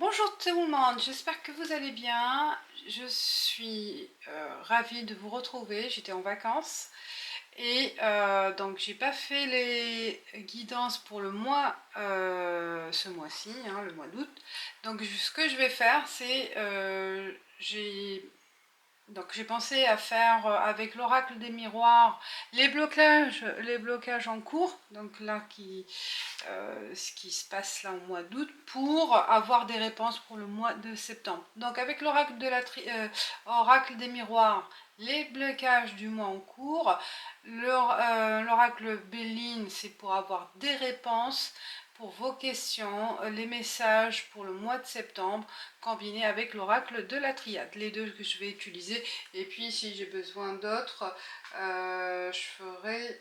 Bonjour tout le monde, j'espère que vous allez bien. Je suis ravie de vous retrouver. J'étais en vacances et donc j'ai pas fait les guidances pour le mois ce mois-ci, hein, le mois d'août. Donc ce que je vais faire, c'est j'ai pensé à faire avec l'oracle des miroirs les blocages en cours, donc là ce qui se passe là au mois d'août, pour avoir des réponses pour le mois de septembre. Donc avec l'oracle oracle des miroirs, les blocages du mois en cours, l'oracle Béline, c'est pour avoir des réponses pour vos questions, les messages pour le mois de septembre, combiné avec l'oracle de la triade, les deux que je vais utiliser. Et puis si j'ai besoin d'autres, je ferai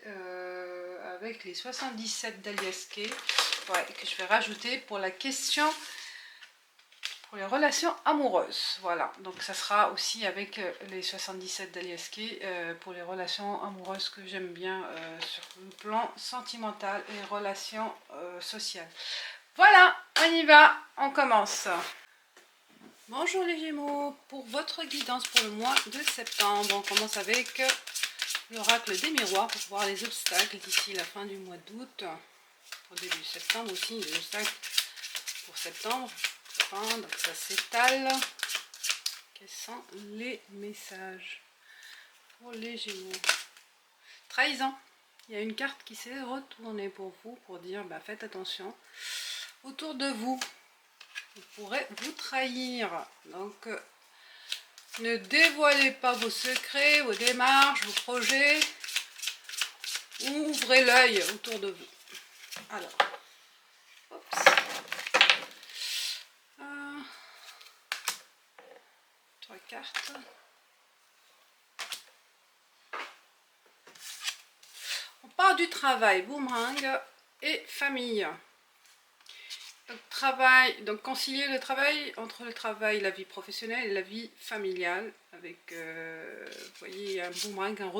avec les 77 d'Aliaské, ouais, que je vais rajouter pour la question pour les relations amoureuses. Voilà, donc ça sera aussi avec les 77 d'Aliaské pour les relations amoureuses que j'aime bien sur le plan sentimental et relations sociales. Voilà, on y va, on commence. Bonjour les Gémeaux, pour votre guidance pour le mois de septembre, on commence avec l'oracle des miroirs pour voir les obstacles d'ici la fin du mois d'août. Pour début septembre aussi, les obstacles pour septembre. Enfin, donc ça s'étale. Quels sont les messages pour les Gémeaux? Trahison. Il y a une carte qui s'est retournée pour vous pour dire bah, faites attention autour de vous. Vous pourrez vous trahir. Donc ne dévoilez pas vos secrets, vos démarches, vos projets. Ouvrez l'œil autour de vous. Alors, oups. Trois cartes. On part du travail, boomerang et famille. Donc, travail, donc concilier le travail entre le travail, la vie professionnelle et la vie familiale, avec, vous voyez, un boomerang, un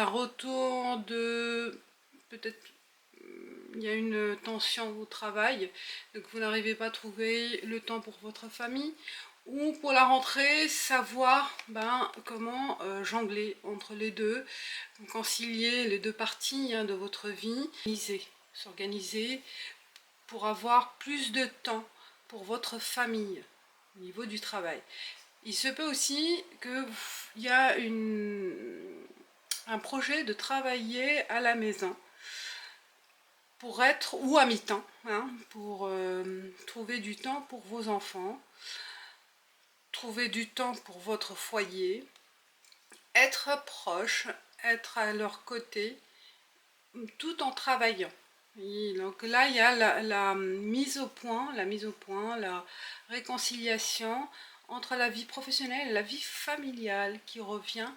retour de, peut-être, il y a une tension au travail, donc vous n'arrivez pas à trouver le temps pour votre famille, ou pour la rentrée, savoir comment jongler entre les deux, concilier les deux parties de votre vie, s'organiser pour avoir plus de temps pour votre famille au niveau du travail. Il se peut aussi qu'il y a un projet de travailler à la maison pour être, ou à mi-temps, pour trouver du temps pour vos enfants, trouver du temps pour votre foyer, être proche, être à leur côté, tout en travaillant. Et donc là, il y a la mise au point, la réconciliation entre la vie professionnelle et la vie familiale qui revient,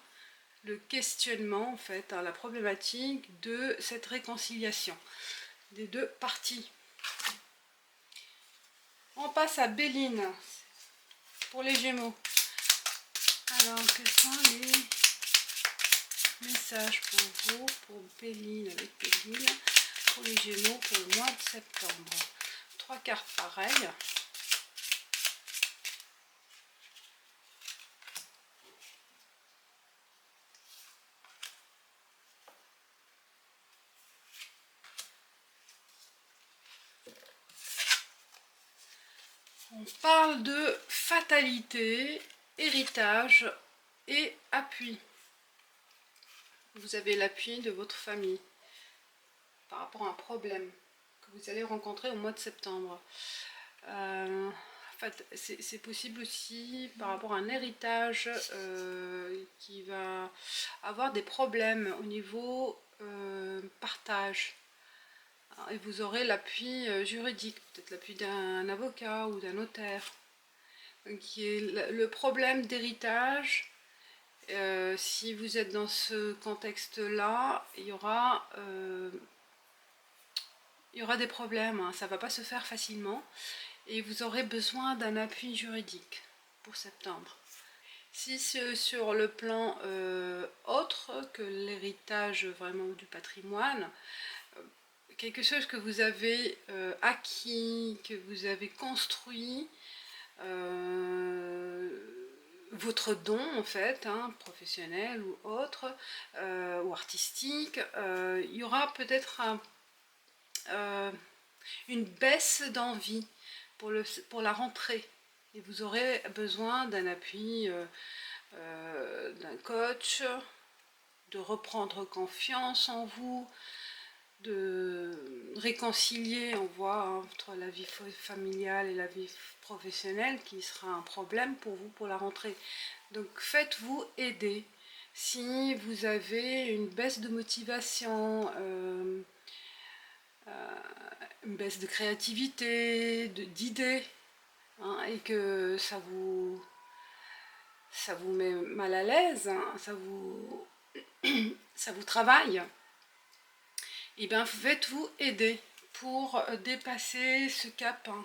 le questionnement en fait, la problématique de cette réconciliation des deux parties. On passe à Béline pour les Gémeaux. Alors, quels sont les messages pour vous, pour Béline, avec Béline, pour les Gémeaux pour le mois de septembre? Trois cartes pareilles. On parle de fatalité, héritage et appui. Vous avez l'appui de votre famille par rapport à un problème que vous allez rencontrer au mois de septembre. En fait, c'est possible aussi par rapport à un héritage qui va avoir des problèmes au niveau partage. Et vous aurez l'appui juridique, peut-être l'appui d'un avocat ou d'un notaire. Qui est le problème d'héritage. Si vous êtes dans ce contexte-là, il y aura des problèmes, ça ne va pas se faire facilement et vous aurez besoin d'un appui juridique pour septembre. Si c'est sur le plan autre que l'héritage vraiment du patrimoine, quelque chose que vous avez acquis, que vous avez construit, votre don en fait, hein, professionnel ou autre, ou artistique, il y aura peut-être une baisse d'envie pour la rentrée. Et vous aurez besoin d'un appui, d'un coach, de reprendre confiance en vous, de réconcilier, on voit, hein, entre la vie familiale et la vie professionnelle qui sera un problème pour vous pour la rentrée. Donc faites-vous aider. Si vous avez une baisse de motivation, une baisse de créativité, d'idées, hein, et que ça vous met mal à l'aise, hein, ça vous travaille, et bien faites-vous aider pour dépasser ce cap, hein.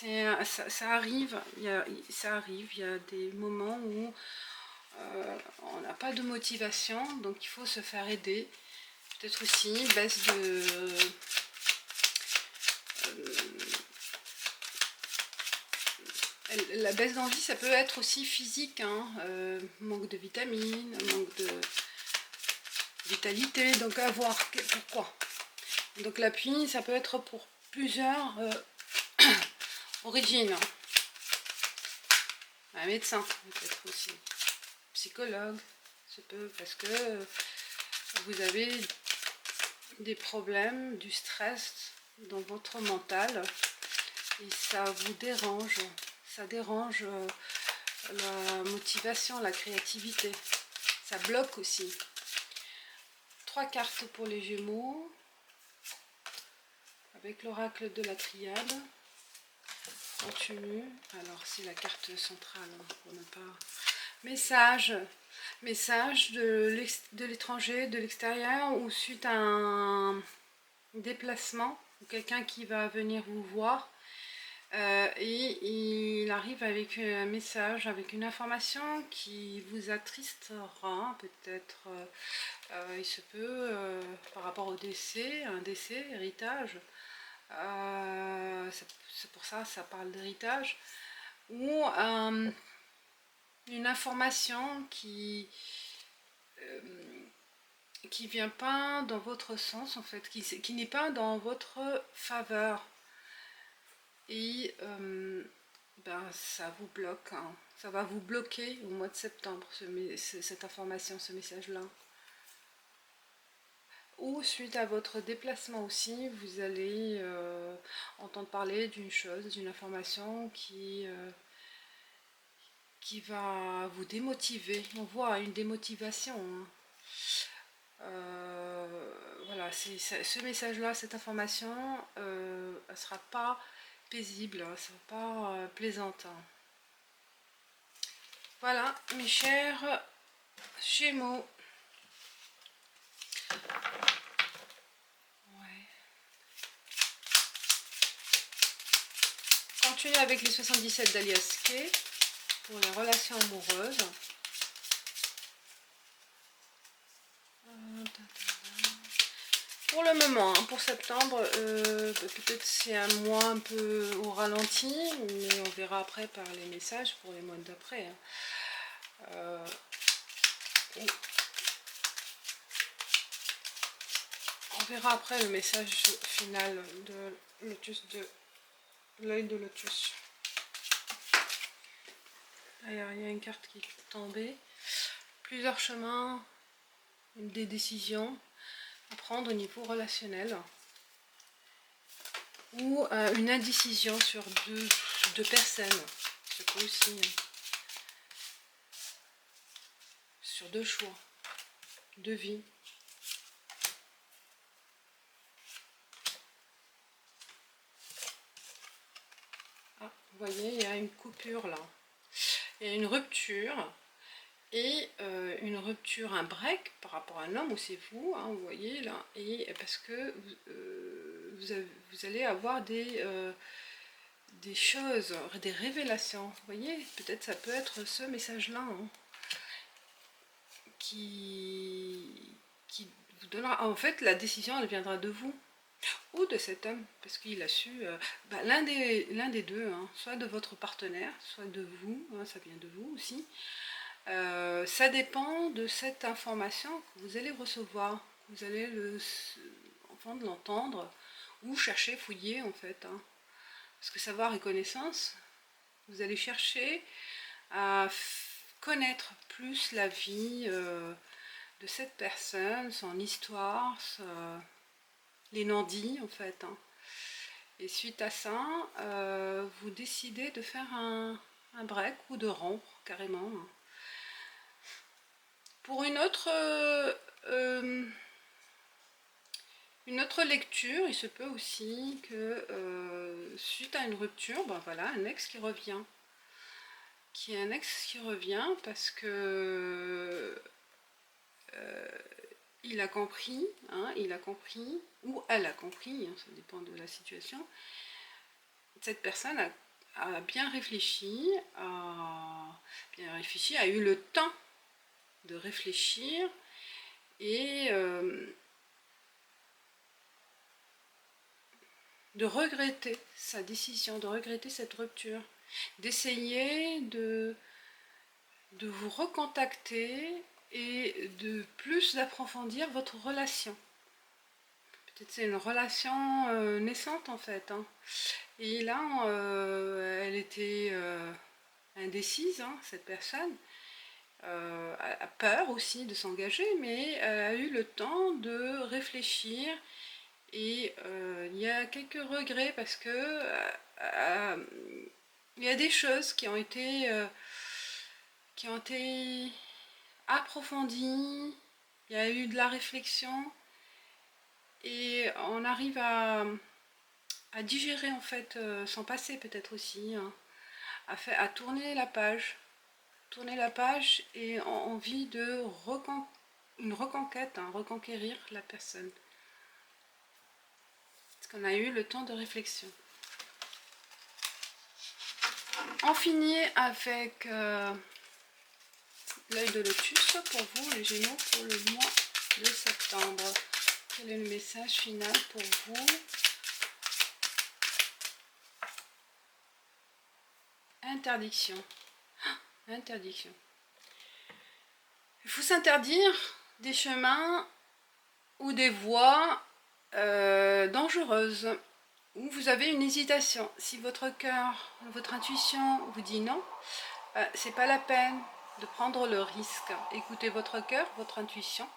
Ça arrive, il y a des moments où on n'a pas de motivation, donc il faut se faire aider. Peut-être aussi baisse de la baisse d'envie, ça peut être aussi physique, hein, manque de vitamines, manque de vitalité, donc à voir pourquoi. Donc l'appui, ça peut être pour plusieurs origines. Un médecin, peut-être aussi. Psychologue, ça peut, parce que vous avez des problèmes, du stress dans votre mental, et ça vous dérange. Ça dérange la motivation, la créativité. Ça bloque aussi. 3 cartes pour les Gémeaux, avec l'oracle de la triade. Continue. Alors c'est la carte centrale, hein, pour ne pas... Message de l'étranger, de l'extérieur, ou suite à un déplacement, ou quelqu'un qui va venir vous voir, et il arrive avec un message, avec une information qui vous attristera, peut-être, il se peut, par rapport au décès, un décès, héritage, c'est pour ça parle d'héritage, ou une information qui vient pas dans votre sens, en fait, qui n'est pas dans votre faveur, et ben, ça vous bloque, hein. Ça va vous bloquer au mois de septembre, cette information, ce message-là. Ou suite à votre déplacement aussi, vous allez entendre parler d'une chose, d'une information qui va vous démotiver. On voit une démotivation, hein. Voilà, ce message-là, cette information, elle ne sera pas paisible, elle ne sera pas plaisante, hein. Voilà, mes chers Gémeaux. Ouais. Continuez avec les 77 d'Alias Kay pour les relations amoureuses. Pour le moment, hein, pour septembre, peut-être c'est un mois un peu au ralenti, mais on verra après par les messages pour les mois d'après, hein. On verra après le message final de Lotus, de l'œil de Lotus. Alors, il y a une carte qui est tombée. Plusieurs chemins, des décisions à prendre au niveau relationnel, ou une indécision sur deux personnes, ça peut aussi, hein, sur 2 choix de vie. Ah, vous voyez, il y a une coupure là, il y a une rupture, et une rupture, un break par rapport à un homme, ou c'est vous, hein, vous voyez là, et parce que vous allez avoir des choses, des révélations, vous voyez, peut-être ça peut être ce message-là, hein, qui vous donnera, en fait la décision elle viendra de vous, ou de cet homme, parce qu'il a su, l'un des deux, hein, soit de votre partenaire, soit de vous, hein, ça vient de vous aussi. Ça dépend de cette information que vous allez recevoir, que vous allez enfin de l'entendre, ou chercher, fouiller en fait. Hein. Parce que savoir et connaissance, vous allez chercher à connaître plus la vie de cette personne, son histoire, les non-dits en fait. Hein. Et suite à ça, vous décidez de faire un break ou de rompre carrément. Hein. Pour une autre lecture, il se peut aussi que suite à une rupture, ben voilà, un ex qui revient. Qui est un ex qui revient parce que il a compris, hein, ou elle a compris, hein, ça dépend de la situation. Cette personne a bien réfléchi, a eu le temps de réfléchir et de regretter sa décision, de regretter cette rupture, d'essayer de vous recontacter et de plus approfondir votre relation. Peut-être c'est une relation naissante en fait. Hein. Et là, elle était indécise, hein, cette personne. A peur aussi de s'engager, mais elle a eu le temps de réfléchir et il y a quelques regrets parce que il y a des choses qui ont été approfondies, il y a eu de la réflexion et on arrive à digérer en fait son passé peut-être aussi, hein, à tourner la page. Tourner la page et envie de une reconquête, hein, reconquérir la personne. Parce qu'on a eu le temps de réflexion. On finit avec l'œil de lotus pour vous, les Gémeaux, pour le mois de septembre. Quel est le message final pour vous? Interdiction. Interdiction. Il faut s'interdire des chemins ou des voies dangereuses où vous avez une hésitation. Si votre cœur, votre intuition vous dit non, c'est pas la peine de prendre le risque. Écoutez votre cœur, votre intuition,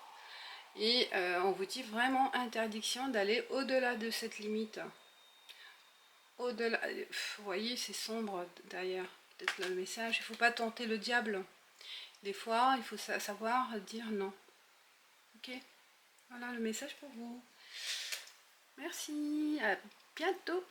et on vous dit vraiment interdiction d'aller au-delà de cette limite. Au-delà, vous voyez, c'est sombre derrière. Peut-être le message, il ne faut pas tenter le diable. Des fois, il faut savoir dire non. Ok, voilà le message pour vous. Merci, à bientôt.